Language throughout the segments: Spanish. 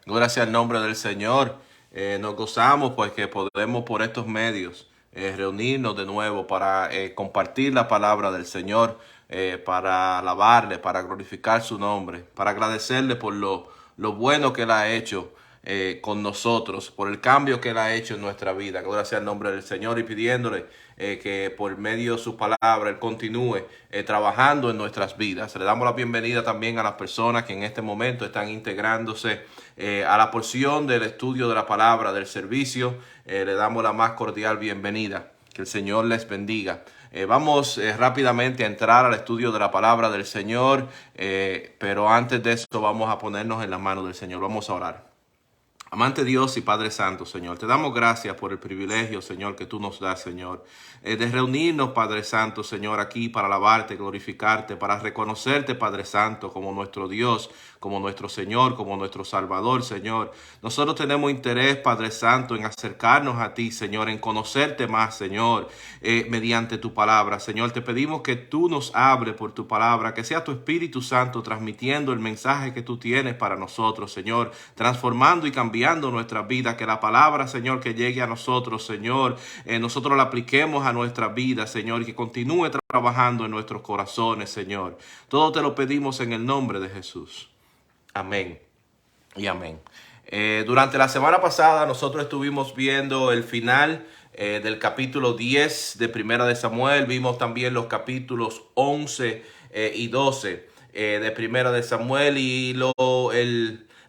Gloria sea el nombre del Señor. Nos gozamos pues que podemos por estos medios reunirnos de nuevo para compartir la palabra del Señor, para alabarle, para glorificar su nombre, para agradecerle por lo bueno que Él ha hecho con nosotros, por el cambio que Él ha hecho en nuestra vida. Gloria sea el nombre del Señor y pidiéndole que por medio de su palabra Él continúe trabajando en nuestras vidas. Le damos la bienvenida también a las personas que en este momento están integrándose a la porción del estudio de la palabra, del servicio. Le damos la más cordial bienvenida. Que el Señor les bendiga. Vamos rápidamente a entrar al estudio de la palabra del Señor, pero antes de eso vamos a ponernos en las manos del Señor. Vamos a orar. Amante Dios y Padre Santo, Señor, te damos gracias por el privilegio, Señor, que tú nos das, Señor, de reunirnos, Padre Santo, Señor, aquí para alabarte, glorificarte, para reconocerte, Padre Santo, como nuestro Dios, como nuestro Señor, como nuestro Salvador, Señor. Nosotros tenemos interés, Padre Santo, en acercarnos a ti, Señor, en conocerte más, Señor, mediante tu palabra. Señor, te pedimos que tú nos hables por tu palabra, que sea tu Espíritu Santo transmitiendo el mensaje que tú tienes para nosotros, Señor, transformando y cambiando nuestra vida, que la palabra, Señor, que llegue a nosotros, Señor, nosotros la apliquemos a nuestra vida, Señor, y que continúe trabajando en nuestros corazones, Señor. Todo te lo pedimos en el nombre de Jesús. Amén y amén. Durante la semana pasada nosotros estuvimos viendo el final del capítulo 10 de Primera de Samuel. Vimos también los capítulos 11 y 12 de Primera de Samuel, y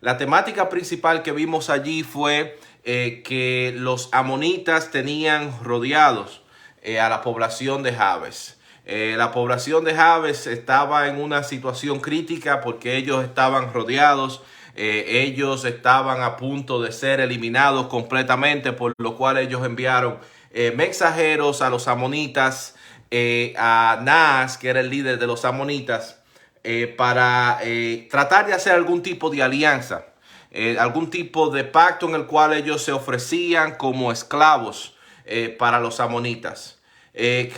la temática principal que vimos allí fue que los amonitas tenían rodeados a la población de Jabes. La población de Jabes estaba en una situación crítica porque ellos estaban rodeados. Ellos estaban a punto de ser eliminados completamente, por lo cual ellos enviaron mensajeros a los amonitas, a Naas, que era el líder de los amonitas, para tratar de hacer algún tipo de alianza, algún tipo de pacto en el cual ellos se ofrecían como esclavos para los amonitas.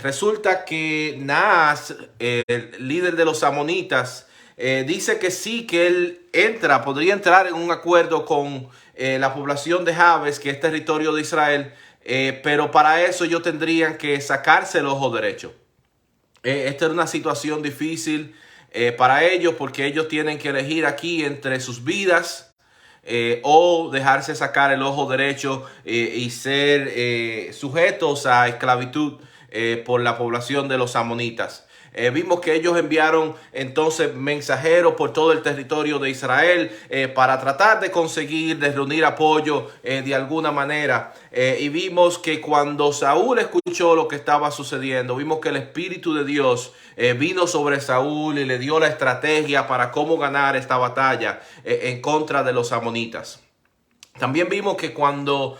Resulta que Naas, el líder de los amonitas, dice que sí, que él podría entrar en un acuerdo con la población de Jabes, que es territorio de Israel, pero para eso ellos tendrían que sacarse el ojo derecho. Esta es una situación difícil para ellos, porque ellos tienen que elegir aquí entre sus vidas o dejarse sacar el ojo derecho y ser sujetos a esclavitud por la población de los amonitas. Vimos que ellos enviaron entonces mensajeros por todo el territorio de Israel para tratar de conseguir, de reunir apoyo de alguna manera. Y vimos que cuando Saúl escuchó lo que estaba sucediendo, vimos que el Espíritu de Dios vino sobre Saúl y le dio la estrategia para cómo ganar esta batalla en contra de los amonitas. También vimos que cuando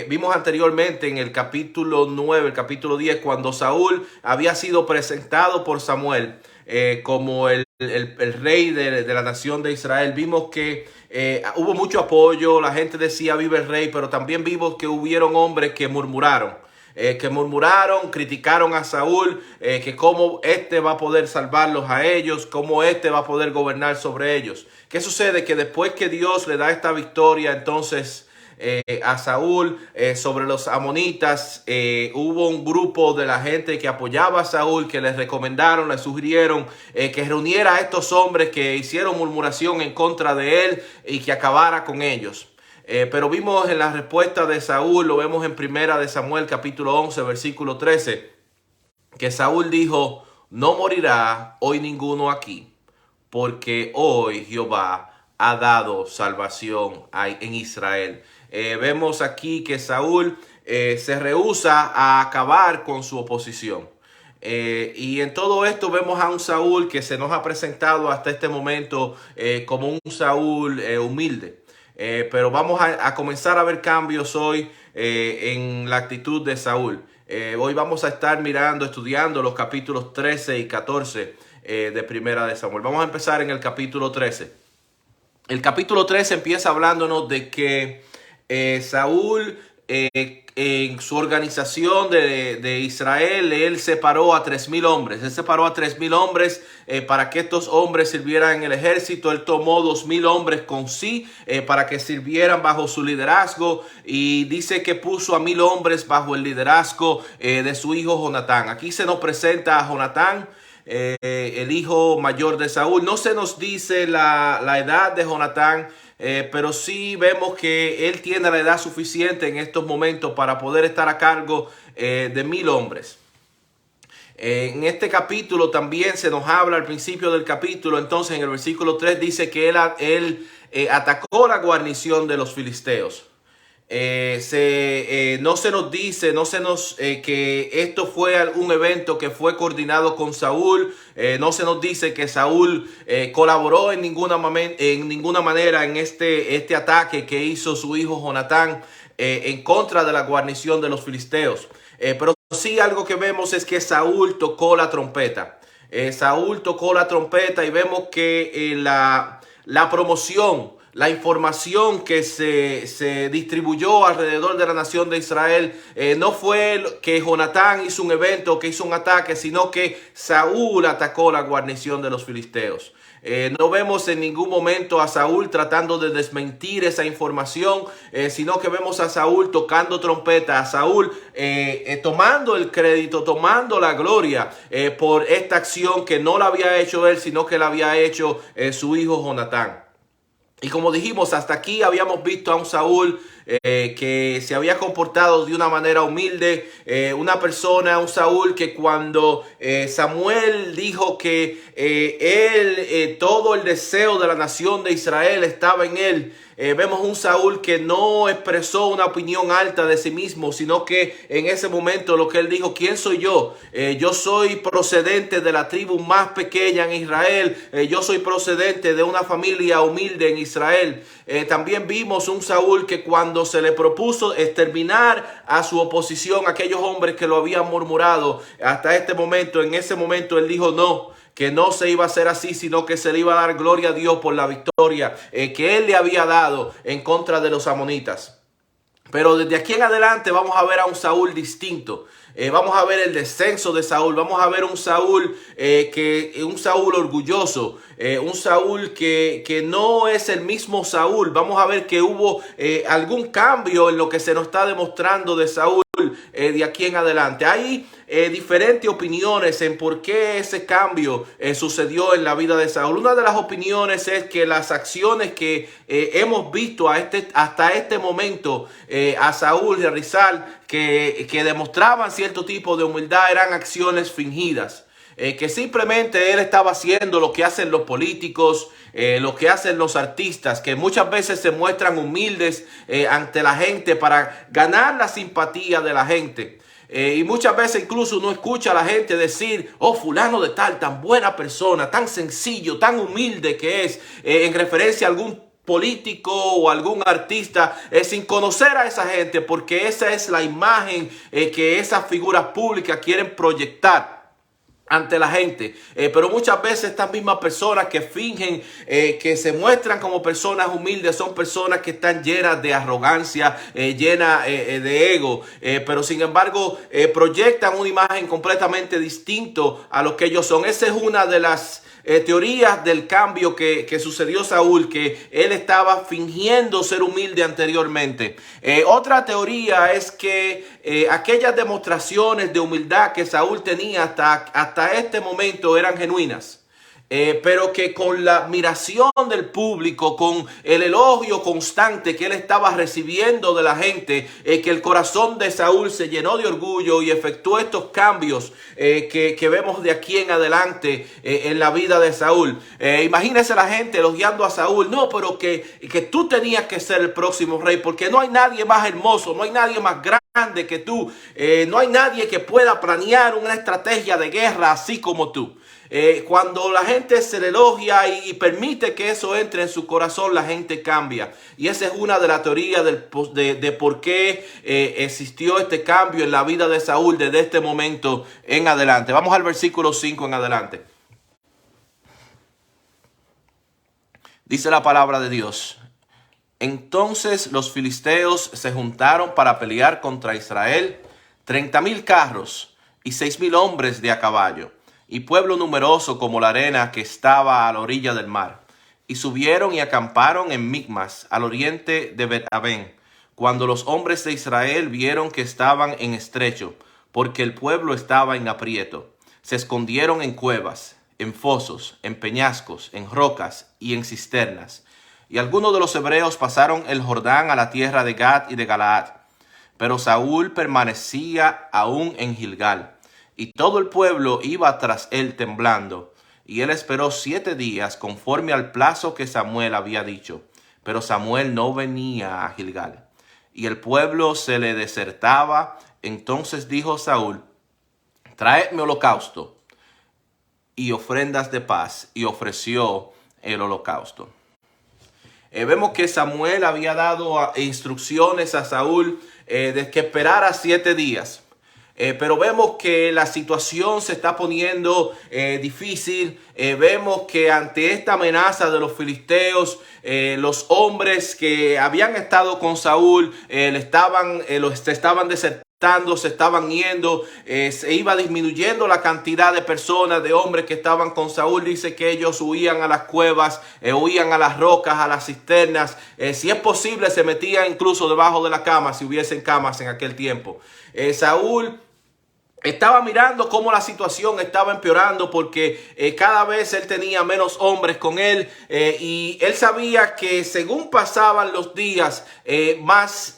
vimos anteriormente en el capítulo 9, el capítulo 10, cuando Saúl había sido presentado por Samuel como el rey de la nación de Israel, vimos que hubo mucho apoyo, la gente decía vive el rey, pero también vimos que hubieron hombres que murmuraron, criticaron a Saúl, que cómo este va a poder salvarlos a ellos, cómo este va a poder gobernar sobre ellos. ¿Qué sucede? Que después que Dios le da esta victoria entonces a Saúl sobre los amonitas, hubo un grupo de la gente que apoyaba a Saúl, que les recomendaron, les sugirieron que reuniera a estos hombres que hicieron murmuración en contra de él y que acabara con ellos. Pero vimos en la respuesta de Saúl, lo vemos en Primera de Samuel capítulo 11 versículo 13, que Saúl dijo: no morirá hoy ninguno aquí, porque hoy Jehová ha dado salvación en Israel. Vemos aquí que Saúl se rehúsa a acabar con su oposición. Y en todo esto vemos a un Saúl que se nos ha presentado hasta este momento como un Saúl humilde. Pero vamos a comenzar a ver cambios hoy en la actitud de Saúl. Hoy vamos a estar estudiando los capítulos 13 y 14 de Primera de Samuel. Vamos a empezar en el capítulo 13. El capítulo 13 empieza hablándonos de que Saúl en su organización de Israel, él separó a 3,000 hombres. Él separó a 3,000 hombres para que estos hombres sirvieran en el ejército. Él tomó 2,000 hombres con sí para que sirvieran bajo su liderazgo. Y dice que puso a 1,000 hombres bajo el liderazgo de su hijo Jonatán. Aquí se nos presenta a Jonatán, el hijo mayor de Saúl. No se nos dice la edad de Jonatán, pero sí vemos que él tiene la edad suficiente en estos momentos para poder estar a cargo de 1,000 hombres. En este capítulo también se nos habla al principio del capítulo. Entonces en el versículo 3 dice que él atacó la guarnición de los filisteos. No se nos dice, no se nos que esto fue un evento que fue coordinado con Saúl. No se nos dice que Saúl colaboró en ninguna manera en este ataque que hizo su hijo Jonatán en contra de la guarnición de los filisteos. Pero sí, algo que vemos es que Saúl tocó la trompeta. Saúl tocó la trompeta y vemos que la promoción, la información que se distribuyó alrededor de la nación de Israel, no fue que Jonatán hizo un evento, que hizo un ataque, sino que Saúl atacó la guarnición de los filisteos. No vemos en ningún momento a Saúl tratando de desmentir esa información, sino que vemos a Saúl tocando trompeta, a Saúl tomando el crédito, tomando la gloria por esta acción que no la había hecho él, sino que la había hecho su hijo Jonatán. Y como dijimos, hasta aquí habíamos visto a un Saúl que se había comportado de una manera humilde, un Saúl que cuando Samuel dijo que todo el deseo de la nación de Israel estaba en él, vemos un Saúl que no expresó una opinión alta de sí mismo, sino que en ese momento lo que él dijo: ¿quién soy yo? Yo soy procedente de la tribu más pequeña en Israel. Yo soy procedente de una familia humilde en Israel. También vimos un Saúl que cuando se le propuso exterminar a su oposición, a aquellos hombres que lo habían murmurado hasta este momento, en ese momento él dijo no, que no se iba a hacer así, sino que se le iba a dar gloria a Dios por la victoria que él le había dado en contra de los amonitas. Pero desde aquí en adelante vamos a ver a un Saúl distinto. Vamos a ver el descenso de Saúl. Vamos a ver un Saúl un Saúl orgulloso, un Saúl que no es el mismo Saúl. Vamos a ver que hubo algún cambio en lo que se nos está demostrando de Saúl de aquí en adelante. Hay diferentes opiniones en por qué ese cambio sucedió en la vida de Saúl. Una de las opiniones es que las acciones que hemos visto hasta este momento a Saúl realizar, que demostraban cierto tipo de humildad, eran acciones fingidas. Que simplemente él estaba haciendo lo que hacen los políticos, lo que hacen los artistas, que muchas veces se muestran humildes ante la gente para ganar la simpatía de la gente. Y muchas veces incluso uno escucha a la gente decir: oh, fulano de tal, tan buena persona, tan sencillo, tan humilde que es, en referencia a algún político o algún artista, sin conocer a esa gente, porque esa es la imagen que esas figuras públicas quieren proyectar ante la gente. Pero muchas veces estas mismas personas que fingen, que se muestran como personas humildes, son personas que están llenas de arrogancia, llenas de ego, pero sin embargo proyectan una imagen completamente distinta a lo que ellos son. Esa es una de las teorías del cambio que sucedió Saúl, que él estaba fingiendo ser humilde anteriormente. Otra teoría es que aquellas demostraciones de humildad que Saúl tenía hasta este momento eran genuinas. Pero que con la admiración del público, con el elogio constante que él estaba recibiendo de la gente, que el corazón de Saúl se llenó de orgullo y efectuó estos cambios que vemos de aquí en adelante en la vida de Saúl. Imagínese la gente elogiando a Saúl: no, pero que tú tenías que ser el próximo rey, porque no hay nadie más hermoso, no hay nadie más grande que tú, no hay nadie que pueda planear una estrategia de guerra así como tú. Cuando la gente se le elogia y permite que eso entre en su corazón, la gente cambia. Y esa es una de las teorías de por qué existió este cambio en la vida de Saúl desde este momento en adelante. Vamos al versículo 5 en adelante. Dice la palabra de Dios: Entonces los filisteos se juntaron para pelear contra Israel, 30,000 carros y 6,000 hombres de a caballo, y pueblo numeroso como la arena que estaba a la orilla del mar. Y subieron y acamparon en Micmas, al oriente de Bet-Aven, cuando los hombres de Israel vieron que estaban en estrecho, porque el pueblo estaba en aprieto. Se escondieron en cuevas, en fosos, en peñascos, en rocas y en cisternas. Y algunos de los hebreos pasaron el Jordán a la tierra de Gad y de Galaad. Pero Saúl permanecía aún en Gilgal, y todo el pueblo iba tras él temblando. Y él esperó 7 días conforme al plazo que Samuel había dicho. Pero Samuel no venía a Gilgal. Y el pueblo se le desertaba. Entonces dijo Saúl: traedme holocausto y ofrendas de paz. Y ofreció el holocausto. Vemos que Samuel había dado instrucciones a Saúl de que esperara 7 días. Pero vemos que la situación se está poniendo difícil. Vemos que ante esta amenaza de los filisteos, los hombres que habían estado con Saúl se estaban desertando. Se estaban yendo, se iba disminuyendo la cantidad de personas, de hombres que estaban con Saúl. Dice que ellos huían a las cuevas, huían a las rocas, a las cisternas. Si es posible, se metían incluso debajo de la cama, si hubiesen camas en aquel tiempo. Saúl estaba mirando cómo la situación estaba empeorando, porque cada vez él tenía menos hombres con él, y él sabía que según pasaban los días, más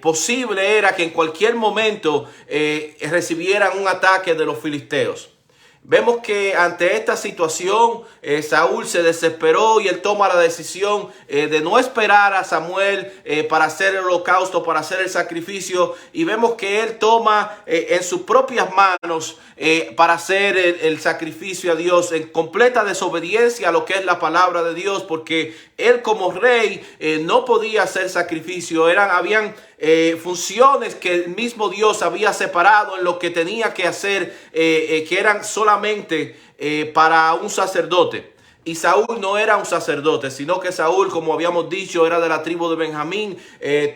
posible era que en cualquier momento recibieran un ataque de los filisteos. Vemos que ante esta situación Saúl se desesperó y él toma la decisión de no esperar a Samuel para hacer el holocausto, para hacer el sacrificio. Y vemos que él toma en sus propias manos para hacer el sacrificio a Dios, en completa desobediencia a lo que es la palabra de Dios, porque él como rey no podía hacer sacrificio. Habían funciones que el mismo Dios había separado en lo que tenía que hacer, que eran solamente para un sacerdote. Y Saúl no era un sacerdote, sino que Saúl, como habíamos dicho, era de la tribu de Benjamín.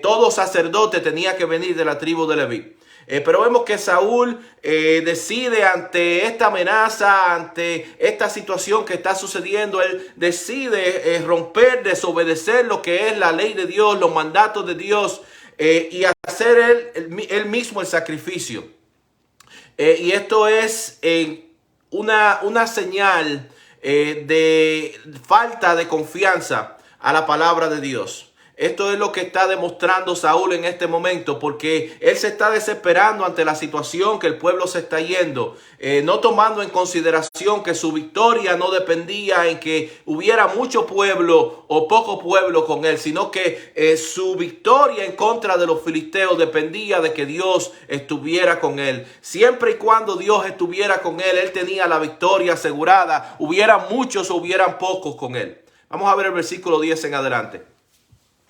Todo sacerdote tenía que venir de la tribu de Leví. Pero vemos que Saúl decide ante esta amenaza, ante esta situación que está sucediendo, él decide romper, desobedecer lo que es la ley de Dios, los mandatos de Dios, y hacer él mismo el sacrificio. Y esto es una señal de falta de confianza a la palabra de Dios. Esto es lo que está demostrando Saúl en este momento, porque él se está desesperando ante la situación que el pueblo se está yendo, no tomando en consideración que su victoria no dependía en que hubiera mucho pueblo o poco pueblo con él, sino que su victoria en contra de los filisteos dependía de que Dios estuviera con él. Siempre y cuando Dios estuviera con él, él tenía la victoria asegurada, hubiera muchos o hubieran pocos con él. Vamos a ver el versículo 10 en adelante.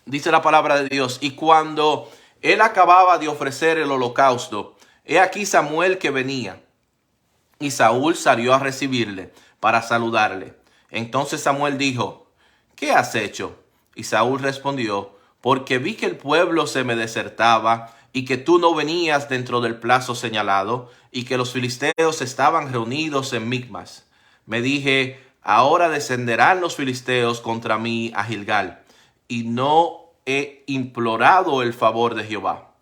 Dice la palabra de Dios: y cuando él acababa de ofrecer el holocausto, he aquí Samuel que venía. Y Saúl salió a recibirle para saludarle. Entonces Samuel dijo: ¿qué has hecho? Y Saúl respondió: porque vi que el pueblo se me desertaba y que tú no venías dentro del plazo señalado y que los filisteos estaban reunidos en Micmas. Me dije: ahora descenderán los filisteos contra mí a Gilgal. Y no he implorado el favor de Jehová.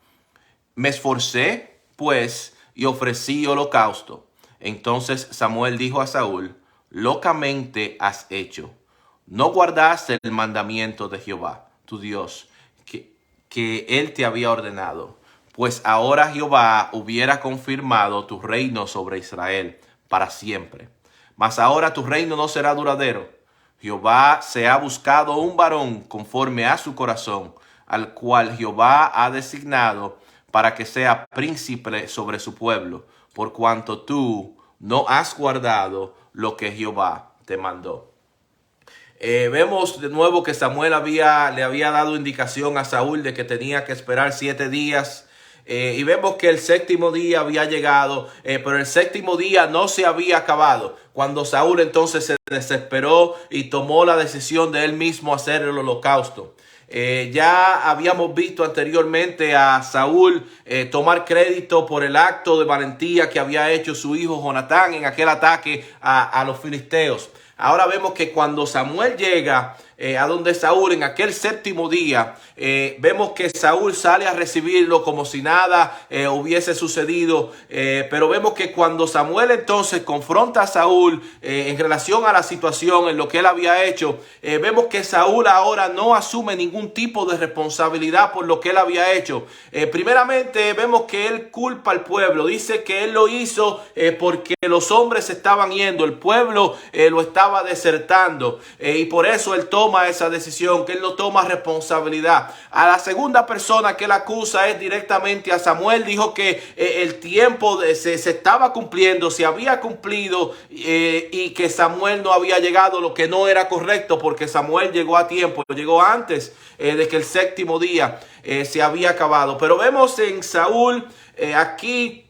Me esforcé, pues, y ofrecí holocausto. Entonces Samuel dijo a Saúl: locamente has hecho. No guardaste el mandamiento de Jehová, tu Dios, que él te había ordenado. Pues ahora Jehová hubiera confirmado tu reino sobre Israel para siempre. Mas ahora tu reino no será duradero. Jehová se ha buscado un varón conforme a su corazón, al cual Jehová ha designado para que sea príncipe sobre su pueblo, por cuanto tú no has guardado lo que Jehová te mandó. Vemos de nuevo que Samuel le había dado indicación a Saúl de que tenía que esperar 7 días. Y vemos que el 7º día había llegado, pero el 7º día no se había acabado. cuando Saúl entonces se desesperó y tomó la decisión de él mismo hacer el holocausto. Ya habíamos visto anteriormente a Saúl tomar crédito por el acto de valentía que había hecho su hijo Jonatán en aquel ataque a los filisteos. Ahora vemos que cuando Samuel llega a donde Saúl en aquel séptimo día, vemos que Saúl sale a recibirlo como si nada hubiese sucedido, pero vemos que cuando Samuel entonces confronta a Saúl en relación a la situación, en lo que él había hecho, vemos que Saúl ahora no asume ningún tipo de responsabilidad por lo que él había hecho. Primeramente vemos que él culpa al pueblo, dice que él lo hizo porque los hombres se estaban yendo, el pueblo lo estaba desertando, y por eso él toma esa decisión, que él no toma responsabilidad. A la segunda persona que él acusa es directamente a Samuel. Dijo que el tiempo se estaba cumpliendo, se había cumplido, y que Samuel no había llegado, lo que no era correcto, porque Samuel llegó a tiempo, llegó antes de que el séptimo día se había acabado. Pero vemos en Saúl aquí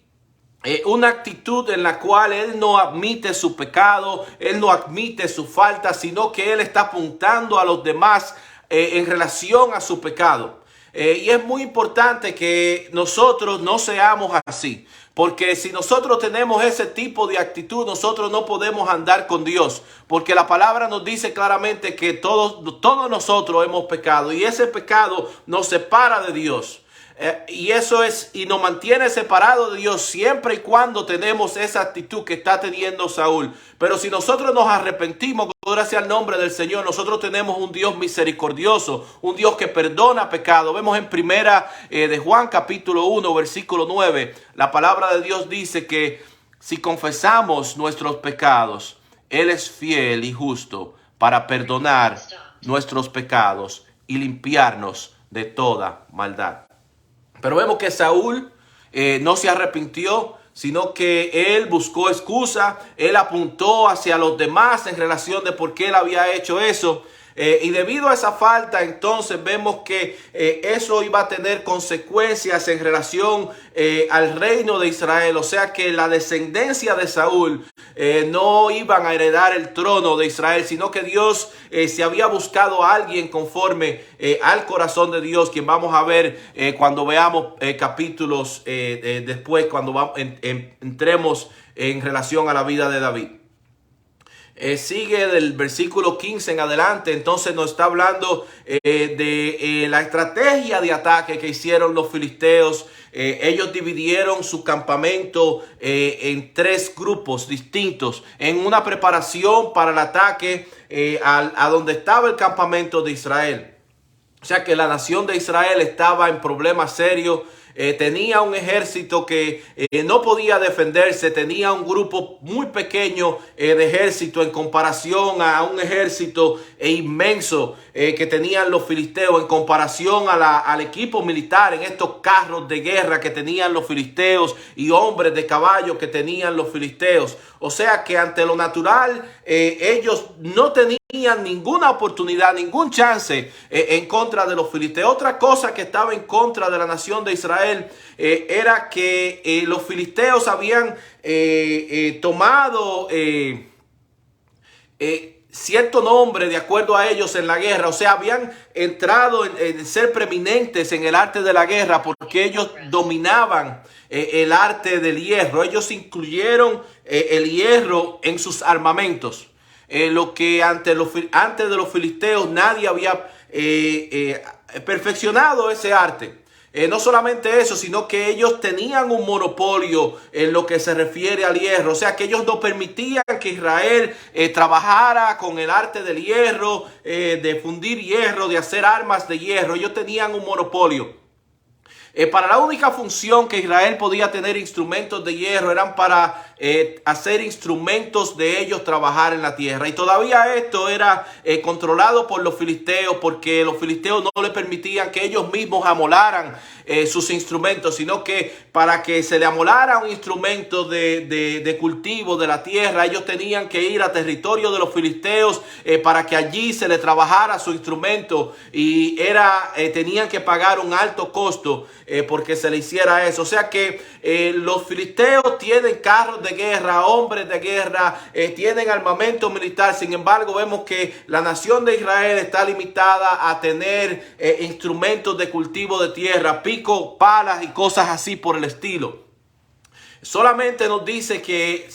una actitud en la cual él no admite su pecado, él no admite su falta, sino que él está apuntando a los demás en relación a su pecado. Y es muy importante que nosotros no seamos así, porque si nosotros tenemos ese tipo de actitud, nosotros no podemos andar con Dios, porque la palabra nos dice claramente que todos nosotros hemos pecado, y ese pecado nos separa de Dios. Y eso es, y nos mantiene separados de Dios siempre y cuando tenemos esa actitud que está teniendo Saúl. Pero si nosotros nos arrepentimos, gloria sea el nombre del Señor, nosotros tenemos un Dios misericordioso, un Dios que perdona pecado. Vemos en primera de Juan capítulo 1 versículo 9, la palabra de Dios dice que si confesamos nuestros pecados, Él es fiel y justo para perdonar nuestros pecados y limpiarnos de toda maldad. Pero vemos que Saúl no se arrepintió, sino que él buscó excusa, él apuntó hacia los demás en relación de por qué él había hecho eso. Y debido a esa falta, entonces vemos que eso iba a tener consecuencias en relación al reino de Israel. O sea que la descendencia de Saúl no iban a heredar el trono de Israel, sino que Dios se había buscado a alguien conforme al corazón de Dios, quien vamos a ver cuando veamos capítulos después, cuando entremos en relación a la vida de David. Sigue del versículo 15 en adelante, entonces nos está hablando de la estrategia de ataque que hicieron los filisteos. Ellos dividieron su campamento en tres grupos distintos, en una preparación para el ataque a donde estaba el campamento de Israel. O sea que la nación de Israel estaba en problemas serios. Tenía un ejército que no podía defenderse, tenía un grupo muy pequeño de ejército en comparación a un ejército inmenso que tenían los filisteos, en comparación al equipo militar, en estos carros de guerra que tenían los filisteos y hombres de caballo que tenían los filisteos. O sea que ante lo natural ellos no tenían ninguna oportunidad, ningún chance en contra de los filisteos. Otra cosa que estaba en contra de la nación de Israel era que los filisteos habían tomado cierto nombre de acuerdo a ellos en la guerra. O sea, habían entrado en ser preeminentes en el arte de la guerra porque ellos dominaban el arte del hierro. Ellos incluyeron el hierro en sus armamentos. Lo que antes de los filisteos nadie había perfeccionado ese arte. No solamente eso, sino que ellos tenían un monopolio en lo que se refiere al hierro. O sea, que ellos no permitían que Israel trabajara con el arte del hierro, de fundir hierro, de hacer armas de hierro. Ellos tenían un monopolio. Para la única función que Israel podía tener instrumentos de hierro eran para hacer instrumentos de ellos trabajar en la tierra. Y todavía esto era controlado por los filisteos, porque los filisteos no le permitían que ellos mismos amolaran sus instrumentos, sino que para que se le amolara un instrumento de cultivo de la tierra, ellos tenían que ir a territorio de los filisteos para que allí se le trabajara su instrumento, y tenían que pagar un alto costo porque se le hiciera eso. O sea que los filisteos tienen carros de de guerra, hombres de guerra, tienen armamento militar. Sin embargo, vemos que la nación de Israel está limitada a tener instrumentos de cultivo de tierra, pico, palas y cosas así por el estilo. Solamente nos dice que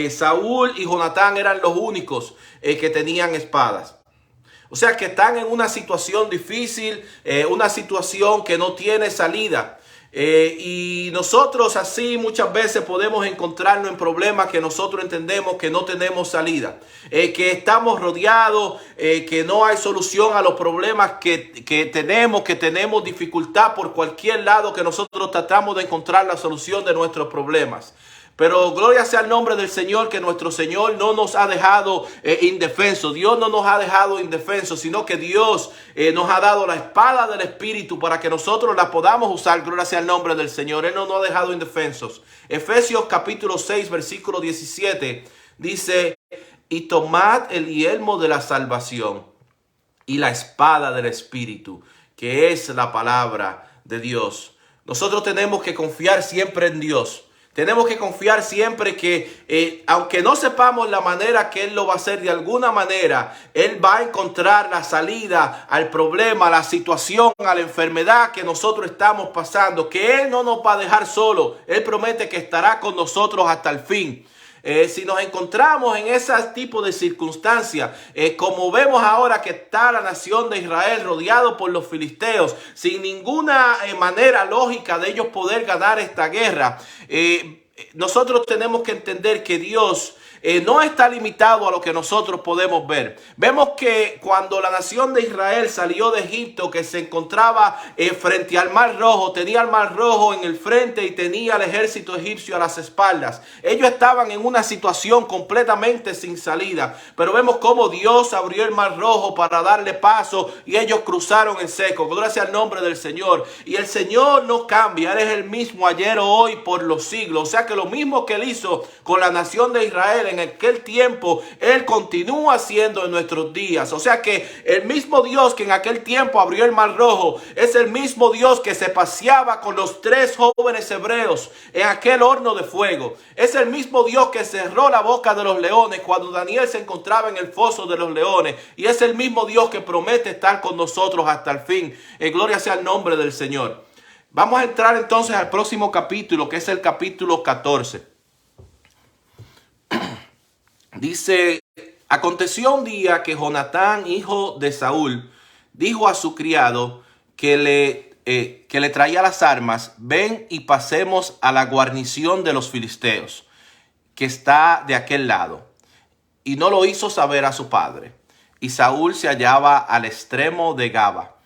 Saúl y Jonatán eran los únicos que tenían espadas. O sea que están en una situación difícil, una situación que no tiene salida. Y nosotros así muchas veces podemos encontrarnos en problemas que nosotros entendemos que no tenemos salida, que estamos rodeados, que no hay solución a los problemas que tenemos dificultad por cualquier lado que nosotros tratamos de encontrar la solución de nuestros problemas. Pero gloria sea el nombre del Señor, que nuestro Señor no nos ha dejado indefensos. Dios no nos ha dejado indefensos, sino que Dios nos ha dado la espada del Espíritu para que nosotros la podamos usar. Gloria sea el nombre del Señor. Él no nos ha dejado indefensos. Efesios capítulo 6, versículo 17 dice: y tomad el yelmo de la salvación y la espada del Espíritu, que es la palabra de Dios. Nosotros tenemos que confiar siempre en Dios. Tenemos que confiar siempre que aunque no sepamos la manera que Él lo va a hacer, de alguna manera Él va a encontrar la salida al problema, a la situación, a la enfermedad que nosotros estamos pasando, que Él no nos va a dejar solo. Él promete que estará con nosotros hasta el fin. Si nos encontramos en ese tipo de circunstancias, como vemos ahora que está la nación de Israel rodeado por los filisteos, sin ninguna manera lógica de ellos poder ganar esta guerra, nosotros tenemos que entender que Dios no está limitado a lo que nosotros podemos ver. Vemos que cuando la nación de Israel salió de Egipto, que se encontraba frente al Mar Rojo, tenía el Mar Rojo en el frente y tenía el ejército egipcio a las espaldas. Ellos estaban en una situación completamente sin salida, pero vemos cómo Dios abrió el Mar Rojo para darle paso y ellos cruzaron en seco. Gloria sea el nombre del Señor. Y el Señor no cambia, Él es el mismo ayer, hoy, por los siglos. O sea que lo mismo que Él hizo con la nación de Israel en aquel tiempo, Él continúa haciendo en nuestros días. O sea que el mismo Dios que en aquel tiempo abrió el Mar Rojo es el mismo Dios que se paseaba con los 3 jóvenes hebreos en aquel horno de fuego. Es el mismo Dios que cerró la boca de los leones cuando Daniel se encontraba en el foso de los leones. Y es el mismo Dios que promete estar con nosotros hasta el fin. Gloria sea el nombre del Señor. Vamos a entrar entonces al próximo capítulo, que es el capítulo 14. Dice: aconteció un día que Jonatán, hijo de Saúl, dijo a su criado que le traía las armas: ven y pasemos a la guarnición de los filisteos, que está de aquel lado. Y no lo hizo saber a su padre. Y Saúl se hallaba al extremo de Gaba,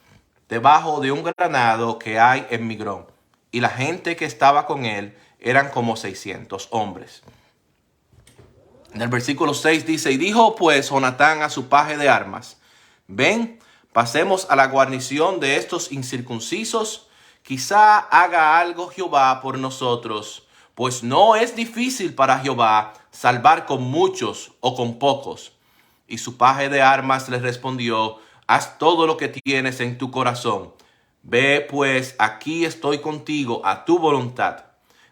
debajo de un granado que hay en Migrón. Y la gente que estaba con él eran como 600 hombres. En el versículo 6 dice: y dijo pues Jonatán a su paje de armas: ven, pasemos a la guarnición de estos incircuncisos, quizá haga algo Jehová por nosotros, pues no es difícil para Jehová salvar con muchos o con pocos. Y su paje de armas le respondió: haz todo lo que tienes en tu corazón. Ve pues, aquí estoy contigo a tu voluntad.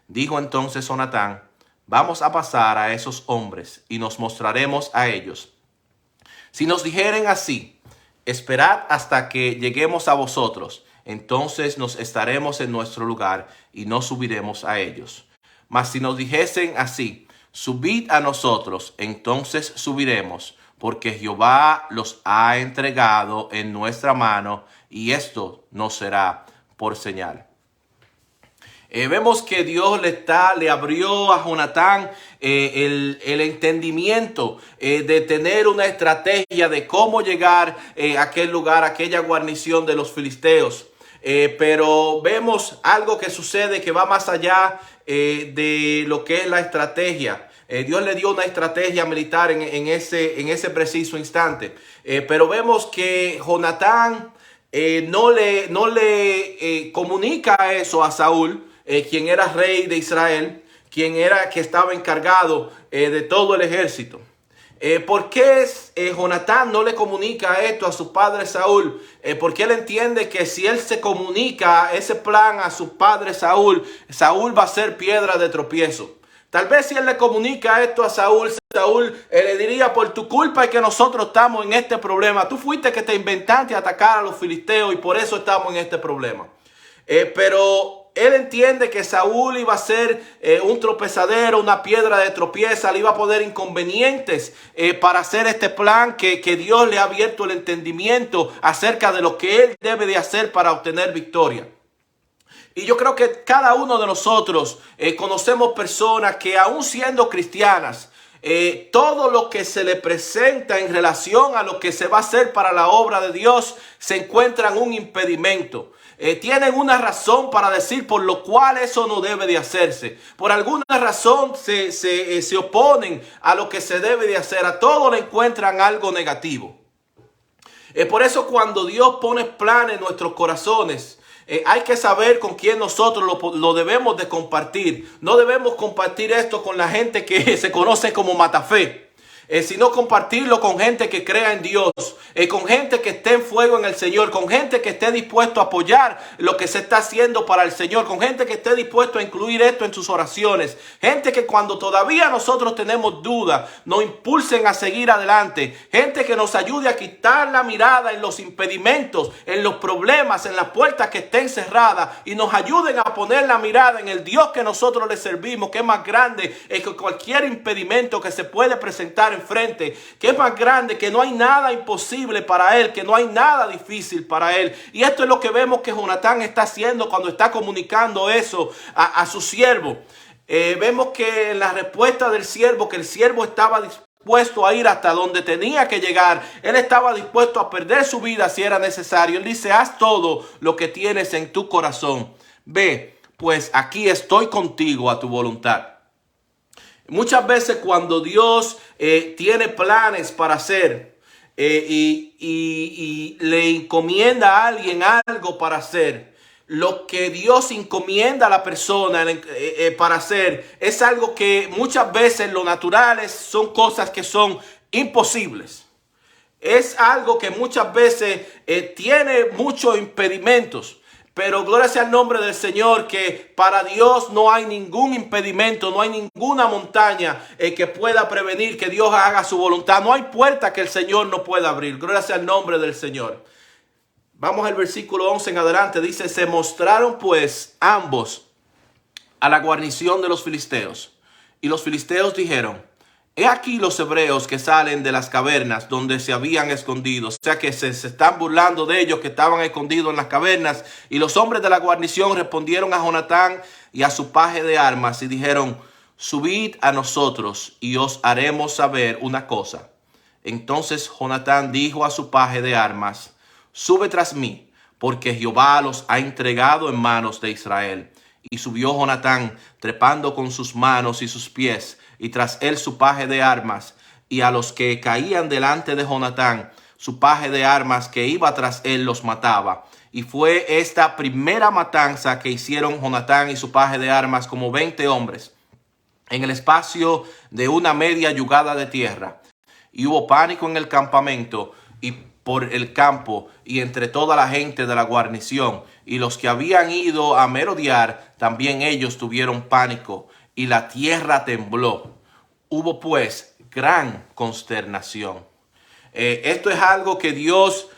Dijo entonces Jonatán: vamos a pasar a esos hombres y nos mostraremos a ellos. Si nos dijeren así: esperad hasta que lleguemos a vosotros, entonces nos estaremos en nuestro lugar y no subiremos a ellos. Mas si nos dijesen así: subid a nosotros, entonces subiremos, porque Jehová los ha entregado en nuestra mano, y esto no será por señal. Vemos que Dios le abrió a Jonatán el entendimiento de tener una estrategia de cómo llegar a aquel lugar, a aquella guarnición de los filisteos. Pero vemos algo que sucede que va más allá de lo que es la estrategia. Dios le dio una estrategia militar en ese preciso instante. Pero vemos que Jonatán no le comunica eso a Saúl, quien era rey de Israel, que estaba encargado de todo el ejército. ¿Por qué Jonatán no le comunica esto a su padre Saúl? Porque él entiende que si él se comunica ese plan a su padre Saúl, Saúl va a ser piedra de tropiezo. Tal vez si él le comunica esto a Saúl, Saúl le diría: por tu culpa es que nosotros estamos en este problema. Tú fuiste que te inventaste atacar a los filisteos y por eso estamos en este problema. Pero él entiende que Saúl iba a ser un tropezadero, una piedra de tropieza, le iba a poner inconvenientes para hacer este plan que Dios le ha abierto el entendimiento acerca de lo que él debe de hacer para obtener victoria. Y yo creo que cada uno de nosotros conocemos personas que, aún siendo cristianas, todo lo que se le presenta en relación a lo que se va a hacer para la obra de Dios se encuentran un impedimento. Tienen una razón para decir por lo cual eso no debe de hacerse. Por alguna razón se oponen a lo que se debe de hacer. A todo le encuentran algo negativo. Por eso, cuando Dios pone planes en nuestros corazones, hay que saber con quién nosotros lo debemos de compartir. No debemos compartir esto con la gente que se conoce como matafé. Sino compartirlo con gente que crea en Dios, con gente que esté en fuego en el Señor, con gente que esté dispuesto a apoyar lo que se está haciendo para el Señor, con gente que esté dispuesto a incluir esto en sus oraciones, gente que cuando todavía nosotros tenemos dudas nos impulsen a seguir adelante, gente que nos ayude a quitar la mirada en los impedimentos, en los problemas, en las puertas que estén cerradas y nos ayuden a poner la mirada en el Dios que nosotros le servimos, que es más grande que cualquier impedimento que se puede presentar enfrente, que es más grande, que no hay nada imposible para él, que no hay nada difícil para él. Y esto es lo que vemos que Jonatán está haciendo cuando está comunicando eso a su siervo. Vemos que en la respuesta del siervo, que el siervo estaba dispuesto a ir hasta donde tenía que llegar. Él estaba dispuesto a perder su vida si era necesario. Él dice: haz todo lo que tienes en tu corazón. Ve, pues aquí estoy contigo a tu voluntad. Muchas veces cuando Dios tiene planes para hacer y le encomienda a alguien algo para hacer, lo que Dios encomienda a la persona para hacer es algo que muchas veces lo naturales son cosas que son imposibles. Es algo que muchas veces tiene muchos impedimentos. Pero gloria sea el nombre del Señor, que para Dios no hay ningún impedimento, no hay ninguna montaña que pueda prevenir que Dios haga su voluntad. No hay puerta que el Señor no pueda abrir. Gloria sea el nombre del Señor. Vamos al versículo 11 en adelante. Dice: se mostraron pues ambos a la guarnición de los filisteos. Y los filisteos dijeron: he aquí los hebreos que salen de las cavernas donde se habían escondido. O sea que se están burlando de ellos que estaban escondidos en las cavernas. Y los hombres de la guarnición respondieron a Jonatán y a su paje de armas y dijeron: subid a nosotros y os haremos saber una cosa. Entonces Jonatán dijo a su paje de armas: sube tras mí, porque Jehová los ha entregado en manos de Israel. Y subió Jonatán, trepando con sus manos y sus pies, y tras él su paje de armas, y a los que caían delante de Jonatán, su paje de armas que iba tras él los mataba. Y fue esta primera matanza que hicieron Jonatán y su paje de armas, como 20 hombres, en el espacio de una media yugada de tierra. Y hubo pánico en el campamento y por el campo y entre toda la gente de la guarnición, y los que habían ido a merodear, también ellos tuvieron pánico, y la tierra tembló. Hubo pues gran consternación. Esto es algo que Dios,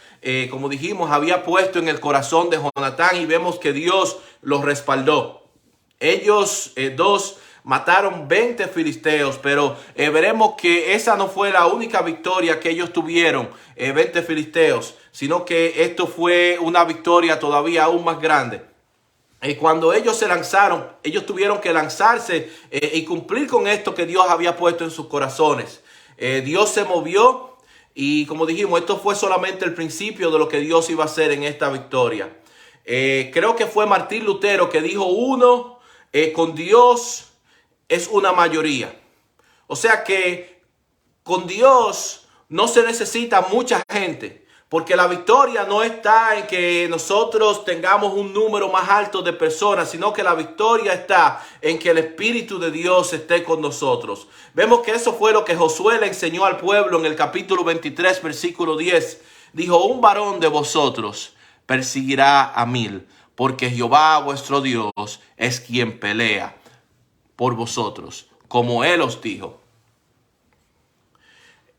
como dijimos, había puesto en el corazón de Jonatán, y vemos que Dios los respaldó. Ellos dos mataron 20 filisteos, pero veremos que esa no fue la única victoria que ellos tuvieron, 20 filisteos, sino que esto fue una victoria todavía aún más grande. Cuando ellos se lanzaron, ellos tuvieron que lanzarse y cumplir con esto que Dios había puesto en sus corazones. Dios se movió y, como dijimos, esto fue solamente el principio de lo que Dios iba a hacer en esta victoria. Creo que fue Martín Lutero que dijo: uno con Dios es una mayoría. O sea que con Dios no se necesita mucha gente, porque la victoria no está en que nosotros tengamos un número más alto de personas, sino que la victoria está en que el Espíritu de Dios esté con nosotros. Vemos que eso fue lo que Josué le enseñó al pueblo en el capítulo 23, versículo 10. Dijo: un varón de vosotros perseguirá a 1000, porque Jehová vuestro Dios es quien pelea por vosotros. como Él os dijo.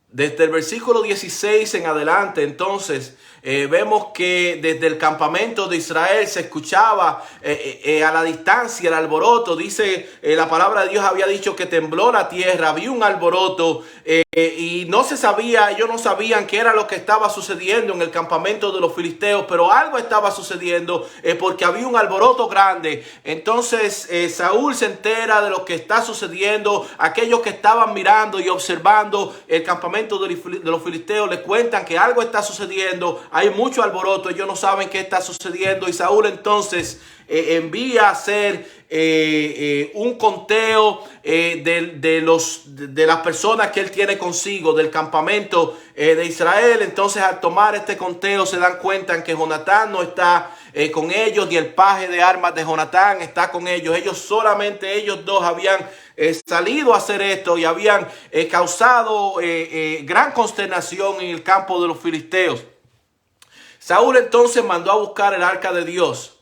Desde el versículo 16 en adelante, entonces, vemos que desde el campamento de Israel se escuchaba a la distancia el alboroto. Dice, la palabra de Dios había dicho que tembló la tierra, había un alboroto y no se sabía, ellos no sabían qué era lo que estaba sucediendo en el campamento de los filisteos, pero algo estaba sucediendo porque había un alboroto grande. Entonces Saúl se entera de lo que está sucediendo. Aquellos que estaban mirando y observando el campamento de los filisteos le cuentan que algo está sucediendo, hay mucho alboroto, ellos no saben qué está sucediendo, y Saúl entonces envía a hacer un conteo de las personas que él tiene consigo del campamento de Israel. Entonces, al tomar este conteo se dan cuenta que Jonatán no está con ellos, ni el paje de armas de Jonatán está con ellos. Solamente ellos dos habían salido a hacer esto y habían causado gran consternación en el campo de los filisteos. Saúl entonces mandó a buscar el arca de Dios.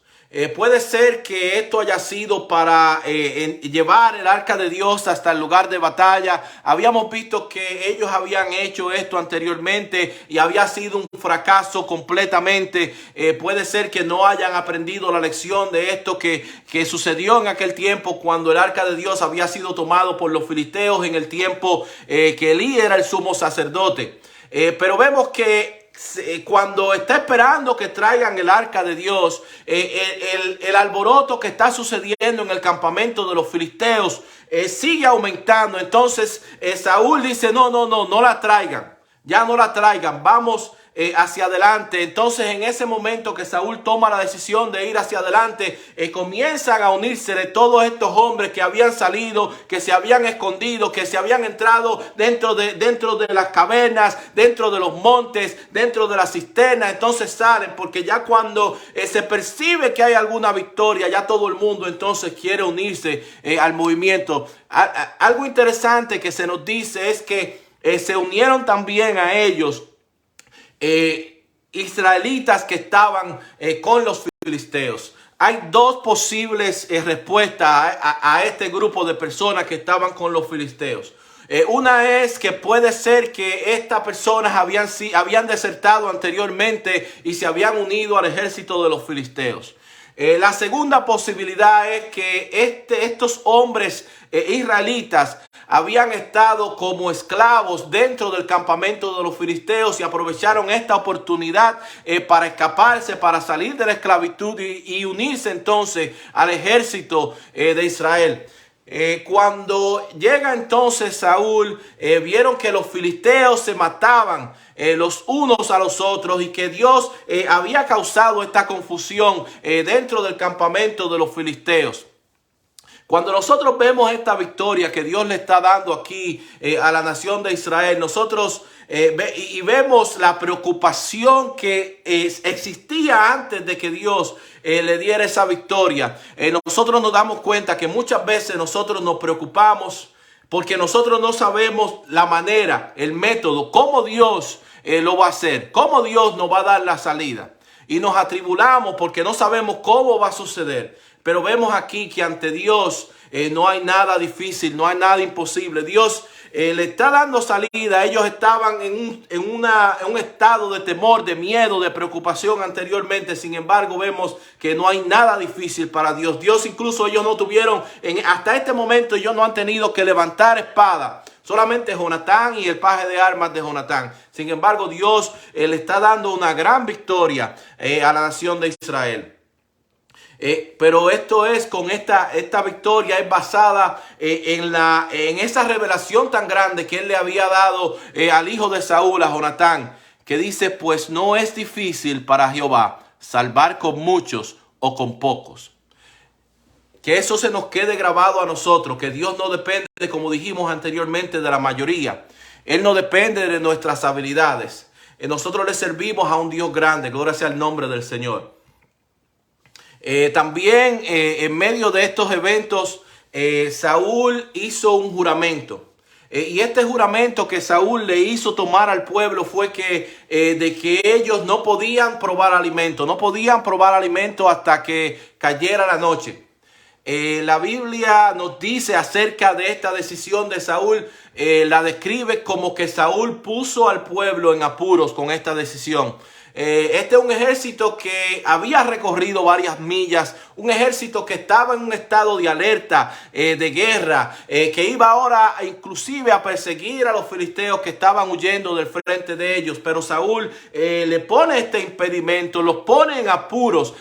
Puede ser que esto haya sido para llevar el arca de Dios hasta el lugar de batalla. Habíamos visto que ellos habían hecho esto anteriormente y había sido un fracaso completamente. Puede ser que no hayan aprendido la lección de esto que sucedió en aquel tiempo cuando el arca de Dios había sido tomado por los filisteos en el tiempo que Elí era el sumo sacerdote. Pero vemos que cuando está esperando que traigan el arca de Dios, el alboroto que está sucediendo en el campamento de los filisteos sigue aumentando. Entonces Saúl dice, no la traigan, ya no la traigan, vamos hacia adelante. Entonces, en ese momento que Saúl toma la decisión de ir hacia adelante, comienzan a unirse de todos estos hombres que habían salido, que se habían escondido, que se habían entrado dentro de las cavernas, dentro de los montes, dentro de las cisternas. Entonces salen, porque ya cuando se percibe que hay alguna victoria, ya todo el mundo entonces quiere unirse al movimiento. Algo interesante que se nos dice es que se unieron también a ellos israelitas que estaban con los filisteos. Hay dos posibles respuestas a este grupo de personas que estaban con los filisteos. Una es que puede ser que estas personas habían desertado anteriormente y se habían unido al ejército de los filisteos. La segunda posibilidad es que estos hombres israelitas habían estado como esclavos dentro del campamento de los filisteos y aprovecharon esta oportunidad para escaparse, para salir de la esclavitud y unirse entonces al ejército de Israel. Cuando llega entonces Saúl, vieron que los filisteos se mataban los unos a los otros y que Dios había causado esta confusión dentro del campamento de los filisteos. Cuando nosotros vemos esta victoria que Dios le está dando aquí a la nación de Israel, nosotros vemos la preocupación que existía antes de que Dios le diera esa victoria. Nosotros nos damos cuenta que muchas veces nosotros nos preocupamos porque nosotros no sabemos la manera, el método, cómo Dios lo va a hacer, cómo Dios nos va a dar la salida. Y nos atribulamos porque no sabemos cómo va a suceder. Pero vemos aquí que ante Dios no hay nada difícil, no hay nada imposible. Dios le está dando salida. Ellos estaban en un estado de temor, de miedo, de preocupación anteriormente. Sin embargo, vemos que no hay nada difícil para Dios. Dios incluso ellos no tuvieron, hasta este momento ellos no han tenido que levantar espada. Solamente Jonatán y el paje de armas de Jonatán. Sin embargo, Dios le está dando una gran victoria a la nación de Israel. Pero esto es con esta victoria es basada en esa revelación tan grande que él le había dado al hijo de Saúl, a Jonatán, que dice, pues no es difícil para Jehová salvar con muchos o con pocos. Que eso se nos quede grabado a nosotros, que Dios no depende, como dijimos anteriormente, de la mayoría. Él no depende de nuestras habilidades. Nosotros le servimos a un Dios grande, gloria sea el nombre del Señor. También en medio de estos eventos, Saúl hizo un juramento. Y este juramento que Saúl le hizo tomar al pueblo fue de que ellos no podían probar alimento. No podían probar alimento hasta que cayera la noche. La Biblia nos dice acerca de esta decisión de Saúl, la describe como que Saúl puso al pueblo en apuros con esta decisión. Este es un ejército que había recorrido varias millas, un ejército que estaba en un estado de alerta, de guerra, que iba ahora inclusive a perseguir a los filisteos que estaban huyendo del frente de ellos. Pero Saúl le pone este impedimento, los pone en apuros,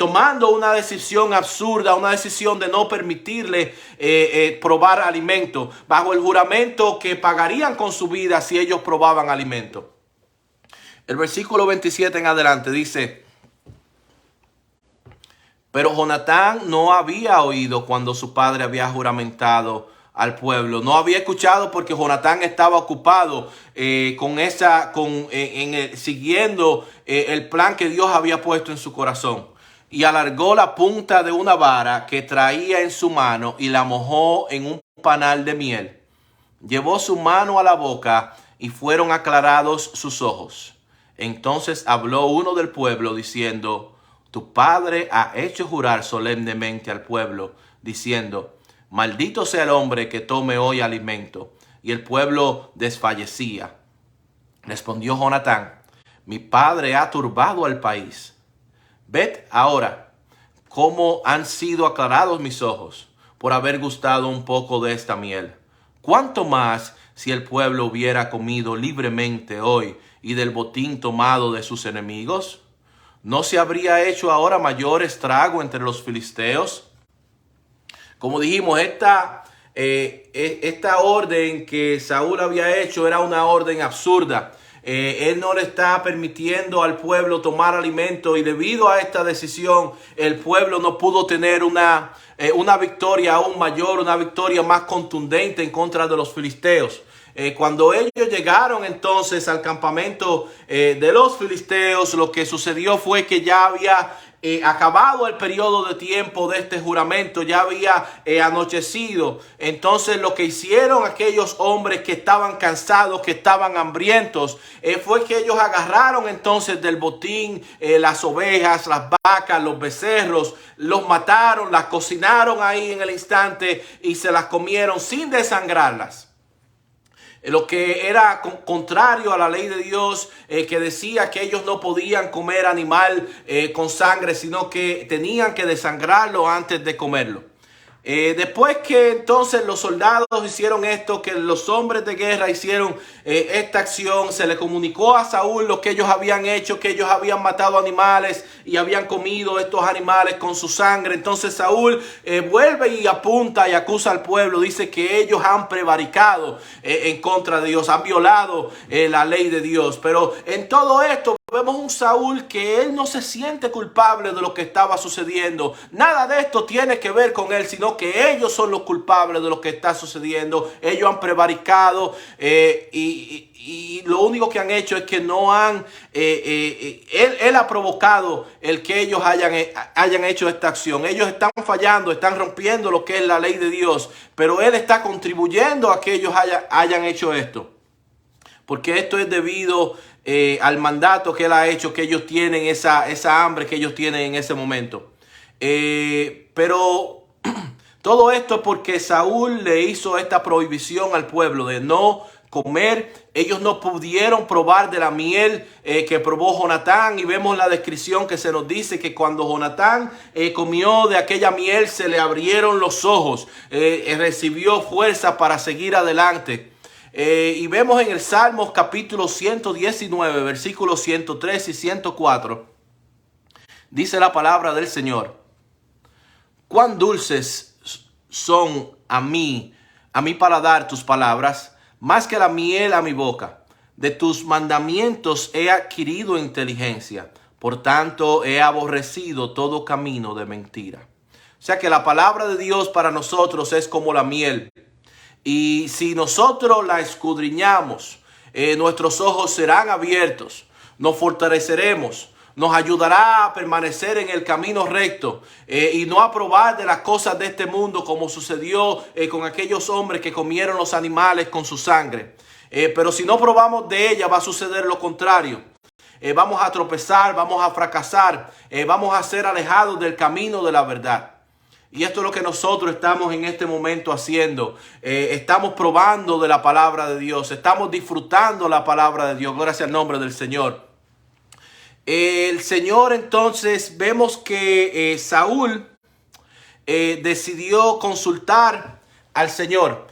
tomando una decisión absurda, una decisión de no permitirle probar alimento, bajo el juramento que pagarían con su vida si ellos probaban alimento. El versículo 27 en adelante dice: pero Jonatán no había oído cuando su padre había juramentado al pueblo. No había escuchado porque Jonatán estaba ocupado siguiendo el plan que Dios había puesto en su corazón. Y alargó la punta de una vara que traía en su mano y la mojó en un panal de miel. Llevó su mano a la boca y fueron aclarados sus ojos. Entonces habló uno del pueblo diciendo: tu padre ha hecho jurar solemnemente al pueblo, diciendo: maldito sea el hombre que tome hoy alimento. Y el pueblo desfallecía. Respondió Jonatán: mi padre ha turbado al país. Ved ahora cómo han sido aclarados mis ojos por haber gustado un poco de esta miel. ¿Cuánto más si el pueblo hubiera comido libremente hoy y del botín tomado de sus enemigos? ¿No se habría hecho ahora mayor estrago entre los filisteos? Como dijimos, esta orden que Saúl había hecho era una orden absurda. Él no le está permitiendo al pueblo tomar alimento, y debido a esta decisión el pueblo no pudo tener una victoria aún mayor, una victoria más contundente en contra de los filisteos. Cuando ellos llegaron entonces al campamento de los filisteos, lo que sucedió fue que ya había acabado el periodo de tiempo de este juramento, ya había anochecido. Entonces lo que hicieron aquellos hombres que estaban cansados, que estaban hambrientos, fue que ellos agarraron entonces del botín las ovejas, las vacas, los becerros, los mataron, las cocinaron ahí en el instante y se las comieron sin desangrarlas. Lo que era contrario a la ley de Dios, que decía que ellos no podían comer animal con sangre, sino que tenían que desangrarlo antes de comerlo. Después que entonces los soldados hicieron esto, que los hombres de guerra hicieron esta acción, se le comunicó a Saúl lo que ellos habían hecho, que ellos habían matado animales y habían comido estos animales con su sangre. Entonces Saúl vuelve y apunta y acusa al pueblo, dice que ellos han prevaricado en contra de Dios, han violado la ley de Dios. Pero en todo esto vemos un Saúl que él no se siente culpable de lo que estaba sucediendo. Nada de esto tiene que ver con él, sino que ellos son los culpables de lo que está sucediendo. Ellos han prevaricado y lo único que han hecho es que no han... Él ha provocado el que ellos hayan hecho esta acción. Ellos están fallando, están rompiendo lo que es la ley de Dios, pero él está contribuyendo a que ellos hayan hecho esto. Porque esto es debido al mandato que él ha hecho, que ellos tienen esa hambre que ellos tienen en ese momento. Pero todo esto es porque Saúl le hizo esta prohibición al pueblo de no comer. Ellos no pudieron probar de la miel que probó Jonatán, y vemos la descripción que se nos dice que cuando Jonatán comió de aquella miel se le abrieron los ojos, recibió fuerza para seguir adelante. Y vemos en el Salmos capítulo 119, versículos 103 y 104, dice la palabra del Señor: cuán dulces son a mi paladar tus palabras, más que la miel a mi boca. De tus mandamientos he adquirido inteligencia, por tanto he aborrecido todo camino de mentira. O sea que la palabra de Dios para nosotros es como la miel. Y si nosotros la escudriñamos, nuestros ojos serán abiertos, nos fortaleceremos, nos ayudará a permanecer en el camino recto y no a probar de las cosas de este mundo, como sucedió con aquellos hombres que comieron los animales con su sangre. Pero si no probamos de ella, va a suceder lo contrario. Vamos a tropezar, vamos a fracasar, vamos a ser alejados del camino de la verdad. Y esto es lo que nosotros estamos en este momento haciendo. Estamos probando de la palabra de Dios. Estamos disfrutando la palabra de Dios. Gloria sea el nombre del Señor. El Señor entonces vemos que Saúl decidió consultar al Señor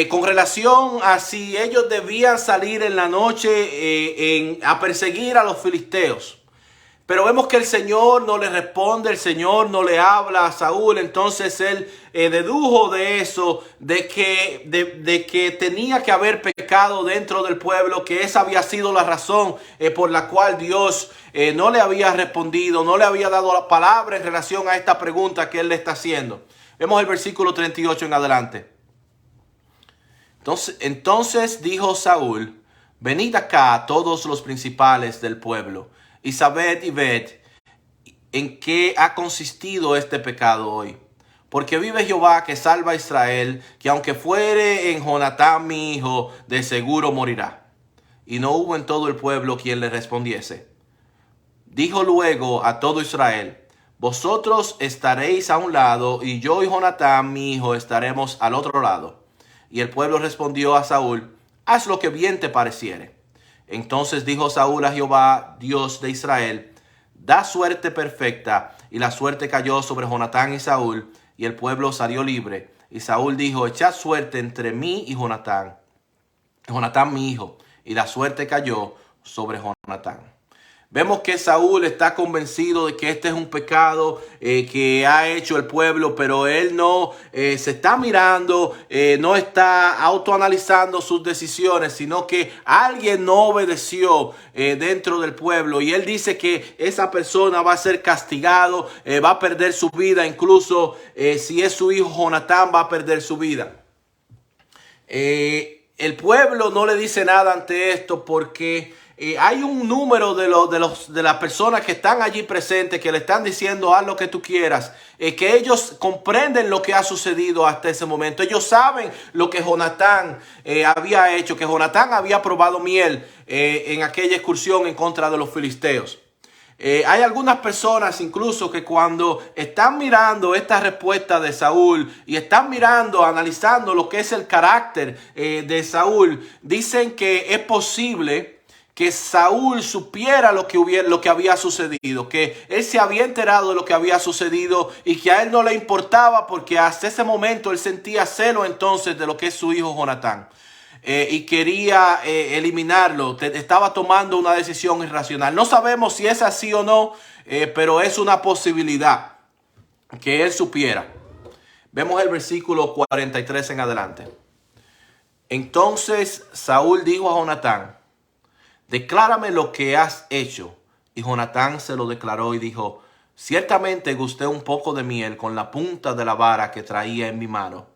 con relación a si ellos debían salir en la noche a perseguir a los filisteos. Pero vemos que el Señor no le responde, el Señor no le habla a Saúl. Entonces él dedujo de eso, de que tenía que haber pecado dentro del pueblo, que esa había sido la razón por la cual Dios no le había respondido, no le había dado la palabra en relación a esta pregunta que él le está haciendo. Vemos el versículo 38 en adelante. Entonces dijo Saúl: venid acá todos los principales del pueblo, y sabed y ved en qué ha consistido este pecado hoy. Porque vive Jehová que salva a Israel, que aunque fuere en Jonatán mi hijo, de seguro morirá. Y no hubo en todo el pueblo quien le respondiese. Dijo luego a todo Israel: vosotros estaréis a un lado, y yo y Jonatán mi hijo estaremos al otro lado. Y el pueblo respondió a Saúl: haz lo que bien te pareciere. Entonces dijo Saúl a Jehová, Dios de Israel: da suerte perfecta. Y la suerte cayó sobre Jonatán y Saúl, y el pueblo salió libre. Y Saúl dijo: echad suerte entre mí y Jonatán mi hijo. Y la suerte cayó sobre Jonatán. Vemos que Saúl está convencido de que este es un pecado que ha hecho el pueblo, pero él no se está mirando, no está autoanalizando sus decisiones, sino que alguien no obedeció dentro del pueblo. Y él dice que esa persona va a ser castigado, va a perder su vida, incluso si es su hijo Jonatán va a perder su vida. El pueblo no le dice nada ante esto porque hay un número de las personas que están allí presentes que le están diciendo: haz lo que tú quieras, que ellos comprenden lo que ha sucedido hasta ese momento. Ellos saben lo que Jonatán había hecho, que Jonatán había probado miel en aquella excursión en contra de los filisteos. Hay algunas personas incluso que cuando están mirando esta respuesta de Saúl y están mirando, analizando lo que es el carácter de Saúl, dicen que es posible que Saúl supiera lo que había sucedido, que él se había enterado de lo que había sucedido y que a él no le importaba porque hasta ese momento él sentía celo entonces de lo que es su hijo Jonatán. Y quería eliminarlo, estaba tomando una decisión irracional. No sabemos si es así o no, pero es una posibilidad que él supiera. Vemos el versículo 43 en adelante. Entonces Saúl dijo a Jonatán: declárame lo que has hecho. Y Jonatán se lo declaró y dijo: ciertamente gusté un poco de miel con la punta de la vara que traía en mi mano,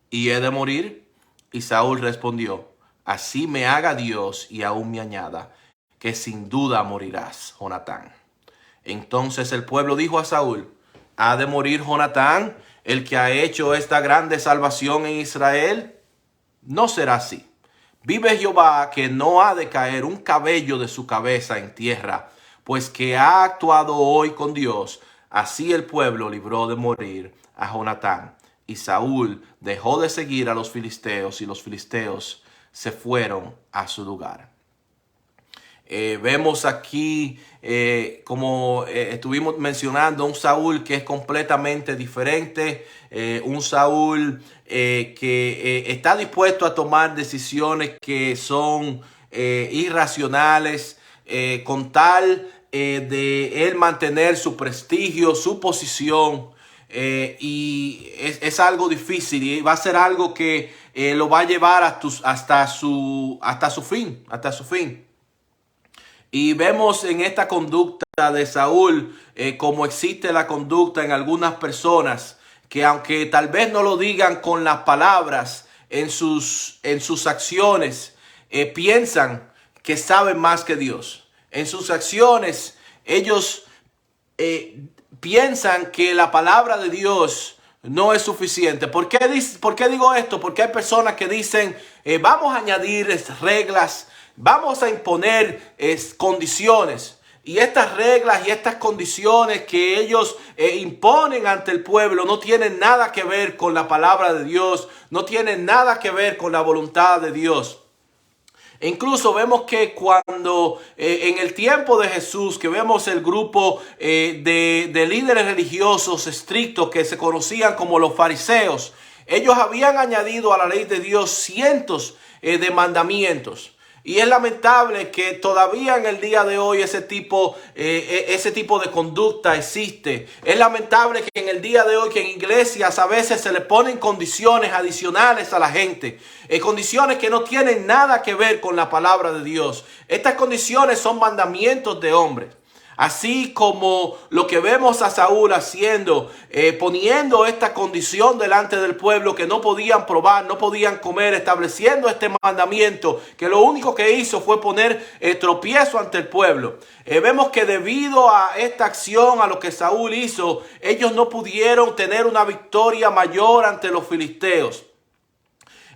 y he de morir. Y Saúl respondió: así me haga Dios y aún me añada, que sin duda morirás, Jonatán. Entonces el pueblo dijo a Saúl: ¿ha de morir Jonatán, el que ha hecho esta grande salvación en Israel? No será así. Vive Jehová que no ha de caer un cabello de su cabeza en tierra, pues que ha actuado hoy con Dios. Así el pueblo libró de morir a Jonatán. Y Saúl dejó de seguir a los filisteos, y los filisteos se fueron a su lugar. Vemos aquí, como estuvimos mencionando, un Saúl que es completamente diferente, un Saúl que está dispuesto a tomar decisiones que son irracionales, con tal de él mantener su prestigio, su posición. Y es algo difícil y va a ser algo que lo va a llevar hasta su fin. Y vemos en esta conducta de Saúl como existe la conducta en algunas personas que, aunque tal vez no lo digan con las palabras, en sus acciones piensan que saben más que Dios. En sus acciones ellos piensan que la palabra de Dios no es suficiente. ¿Por qué digo esto? Porque hay personas que dicen: vamos a añadir reglas, vamos a imponer condiciones. Y estas reglas y estas condiciones que ellos imponen ante el pueblo no tienen nada que ver con la palabra de Dios, no tienen nada que ver con la voluntad de Dios. E incluso vemos que cuando en el tiempo de Jesús, que vemos el grupo de líderes religiosos estrictos que se conocían como los fariseos, ellos habían añadido a la ley de Dios cientos de mandamientos. Y es lamentable que todavía en el día de hoy ese tipo de conducta existe. Es lamentable que en el día de hoy que en iglesias a veces se le ponen condiciones adicionales a la gente. Condiciones que no tienen nada que ver con la palabra de Dios. Estas condiciones son mandamientos de hombres. Así como lo que vemos a Saúl haciendo, poniendo esta condición delante del pueblo que no podían probar, no podían comer, estableciendo este mandamiento, que lo único que hizo fue poner tropiezo ante el pueblo. Vemos que debido a esta acción, a lo que Saúl hizo, ellos no pudieron tener una victoria mayor ante los filisteos.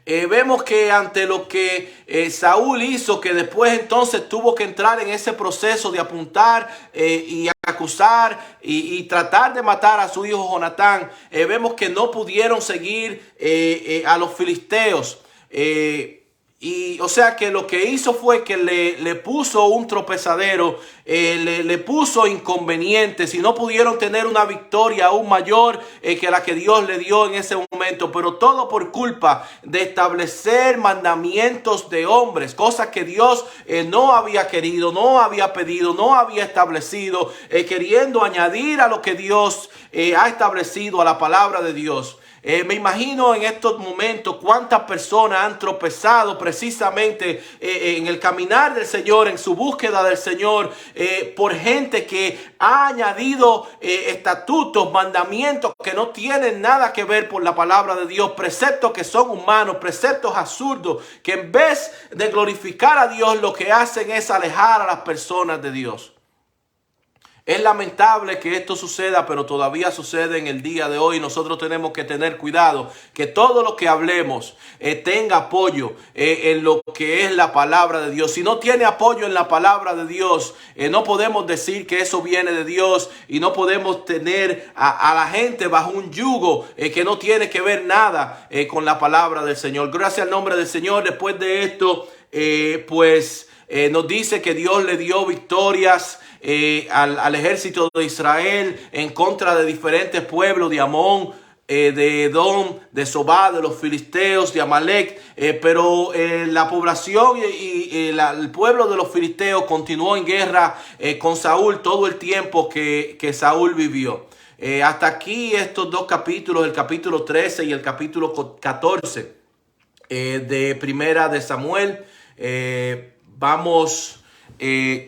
Vemos que ante lo que Saúl hizo, que después entonces tuvo que entrar en ese proceso de apuntar y acusar y tratar de matar a su hijo Jonatán, vemos que no pudieron seguir a los filisteos. Y o sea que lo que hizo fue que le puso un tropezadero, le puso inconvenientes y no pudieron tener una victoria aún mayor que la que Dios le dio en ese momento. Pero todo por culpa de establecer mandamientos de hombres, cosas que Dios no había querido, no había pedido, no había establecido, queriendo añadir a lo que Dios ha establecido, a la palabra de Dios. Me imagino en estos momentos cuántas personas han tropezado precisamente en el caminar del Señor, en su búsqueda del Señor, por gente que ha añadido estatutos, mandamientos que no tienen nada que ver por la palabra de Dios, preceptos que son humanos, preceptos absurdos, que en vez de glorificar a Dios lo que hacen es alejar a las personas de Dios. Es lamentable que esto suceda, pero todavía sucede en el día de hoy. Nosotros tenemos que tener cuidado que todo lo que hablemos tenga apoyo en lo que es la palabra de Dios. Si no tiene apoyo en la palabra de Dios, no podemos decir que eso viene de Dios y no podemos tener a la gente bajo un yugo que no tiene que ver nada con la palabra del Señor. Gracias al nombre del Señor. Después de esto, nos dice que Dios le dio victorias al ejército de Israel en contra de diferentes pueblos, de Amón, de Edom, de Sobá, de los filisteos, de Amalek, pero la población y el pueblo de los filisteos continuó en guerra con Saúl todo el tiempo que Saúl vivió. Hasta aquí estos dos capítulos, el capítulo 13 y el capítulo 14 de Primera de Samuel. Vamos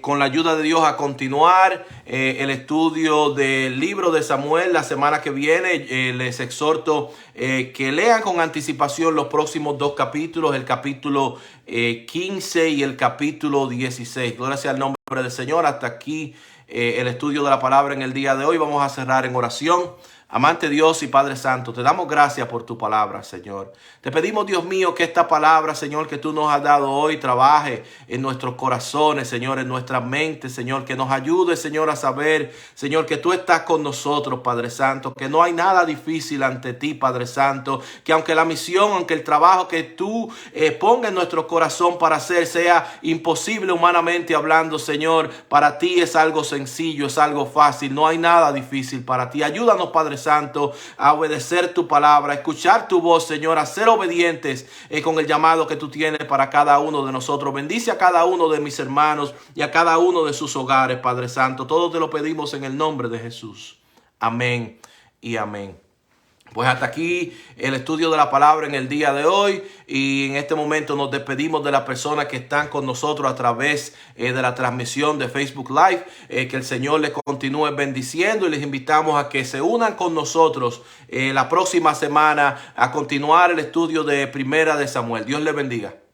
con la ayuda de Dios a continuar el estudio del libro de Samuel la semana que viene. Les exhorto que lean con anticipación los próximos dos capítulos, el capítulo 15 y el capítulo 16. Gloria sea al nombre del Señor. Hasta aquí el estudio de la palabra en el día de hoy. Vamos a cerrar en oración. Amante Dios y Padre Santo, te damos gracias por tu palabra, Señor. Te pedimos, Dios mío, que esta palabra, Señor, que tú nos has dado hoy, trabaje en nuestros corazones, Señor, en nuestras mentes, Señor, que nos ayude, Señor, a saber, Señor, que tú estás con nosotros, Padre Santo, que no hay nada difícil ante ti, Padre Santo, que aunque la misión, aunque el trabajo que tú pongas en nuestro corazón para hacer sea imposible humanamente hablando, Señor, para ti es algo sencillo, es algo fácil, no hay nada difícil para ti. Ayúdanos, Padre Santo, a obedecer tu palabra, a escuchar tu voz, Señor, a ser obedientes con el llamado que tú tienes para cada uno de nosotros. Bendice a cada uno de mis hermanos y a cada uno de sus hogares, Padre Santo. Todo te lo pedimos en el nombre de Jesús. Amén y amén. Pues hasta aquí el estudio de la palabra en el día de hoy, y en este momento nos despedimos de las personas que están con nosotros a través de la transmisión de Facebook Live. Que el Señor les continúe bendiciendo y les invitamos a que se unan con nosotros la próxima semana a continuar el estudio de Primera de Samuel. Dios les bendiga.